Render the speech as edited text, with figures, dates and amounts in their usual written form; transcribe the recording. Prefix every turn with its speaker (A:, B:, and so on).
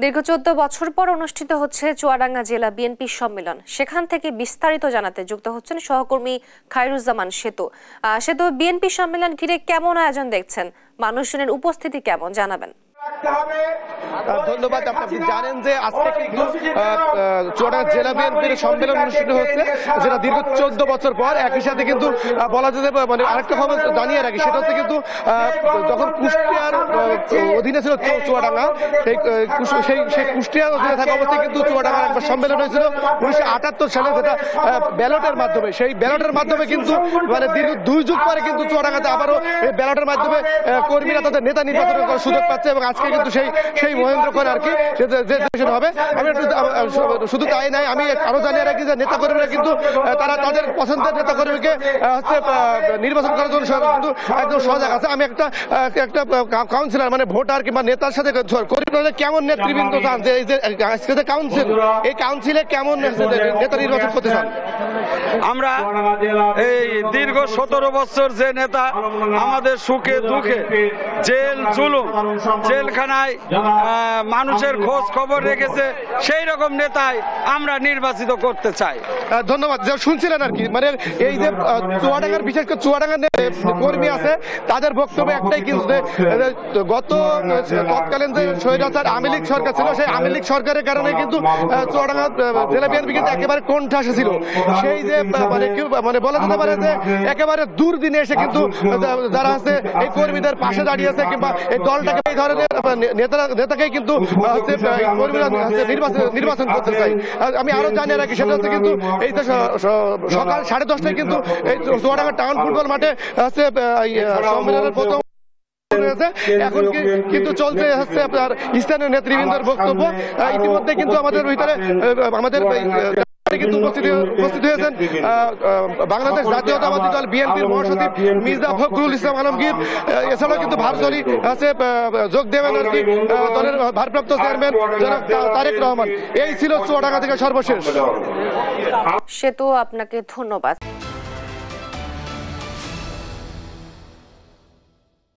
A: দীর্ঘ 14 বছর পর অনুষ্ঠিত হচ্ছে চুয়াডাঙ্গা জেলা বিএনপি সম্মেলন। সেখান থেকে বিস্তারিত জানাতে যুক্ত হচ্ছেন সহকর্মী খায়রুজ্জামান সেতু। সেতু, বিএনপি সম্মেলন ঘিরে কেমন আয়োজন দেখছেন, মানুষজনের উপস্থিতি কেমন জানাবেন?
B: ধন্যবাদ। আপনি জানেন যে আজকে কিন্তু চুয়াডাঙ্গা জেলা বিএনপির সম্মেলন অনুষ্ঠিত হচ্ছে, যেটা দীর্ঘ 14 বছর পর। একই সাথে কিন্তু বলা যেতে মানে আরেকটা খবর জানিয়ে রাখি, সেটা হচ্ছে কিন্তু যখন কুষ্টিয়ার অধীনে ছিল চুয়াডাঙ্গা, সেই কুষ্টিয়ার অধীনে থাকা অবস্থায় কিন্তু চুয়াডাঙ্গার একবার সম্মেলন হয়েছিল 1978 সালে, যেটা ব্যালটের মাধ্যমে। সেই ব্যালটের মাধ্যমে কিন্তু মানে দীর্ঘ 2 যুগ পরে কিন্তু চুয়াডাঙ্গাতে আবারও এই ব্যালটের মাধ্যমে কর্মীরা তাদের নেতা নির্বাচন করার সুযোগ পাচ্ছে, এবং আজকে কিন্তু সেই মহেন্দ্রক্ষণ আর কি যে হবে। আমি শুধু তাই নাই, আমি আরো জানিয়ে রাখি যে নেতা কর্মীরা কিন্তু তারা তাদের পছন্দের নেতা কর্মীকে হচ্ছে নির্বাচন করার জন্য কিন্তু একদম সজাগ আছে। আমি একটা কাউন্সিলর মানে ভোটার কিংবা নেতার সাথে কর্মীরা কেমন নেতৃবৃন্দ চান, যে এই যে আজকে যে কাউন্সিল, এই কাউন্সিলে কেমন নেতা নির্বাচন করতে চান?
C: আমরা এই দীর্ঘ 17 বছর যে নেতা আমাদের সুখে দুঃখে জেল জুলুম জেলখানায় মানুষের খোঁজ খবর রেখেছে, সেই রকম নেতাই আমরা নির্বাচিত করতে চাই।
B: ধন্যবাদ। যে শুনছিলেন আর কি, মানে এই যে চুয়াডাঙ্গার, বিশেষ করে চুয়াডাঙ্গার কর্মী আছে, তাদের বক্তব্য একটাই কিন্তু গত তৎকালীন যে স্বৈরাচার আওয়ামী লীগ সরকার ছিল, সেই আওয়ামী লীগ সরকারের কারণে কিন্তু চুয়াডাঙ্গা জেলা বিএনপি কিন্তু একেবারে কোণঠাসা ছিল। সেই যে মানে বলা যেতে পারে যে একেবারে দুর্দিনে এসে কিন্তু যারা আছে এই কর্মীদের পাশে দাঁড়িয়েছে, কিংবা এই দলটাকে এই ধরনের নেতাকেই কিন্তু কর্মীরা নির্বাচন করতে চাই। আমি আরো জানিয়ে রাখি, সেটা হচ্ছে কিন্তু এই যে সকাল 10:30টায় কিন্তু এই চুয়াডাঙ্গা টাউন ফুটবল মাঠে হচ্ছে সম্মেলনের প্রথম এখন কিন্তু চলছে হচ্ছে আপনার স্থানীয় নেতৃবৃন্দের বক্তব্য। ইতিমধ্যে কিন্তু আমাদের ভিতরে আমাদের কিন্তু উপস্থিত হয়েছেন বাংলাদেশ জাতীয়তাবাদী দল বিএনপির মহাসচিব মির্জা ফখরুল ইসলাম আলমগীর। এছাড়াও কিন্তু ভার্চুয়ালি আছে যোগ দেবেন আর কি দলের ভারপ্রাপ্ত চেয়ারম্যান জনাব তারেক রহমান। এই ছিল চুয়াডাঙ্গা থেকে সর্বশেষ।
A: সেতু, আপনাকে ধন্যবাদ।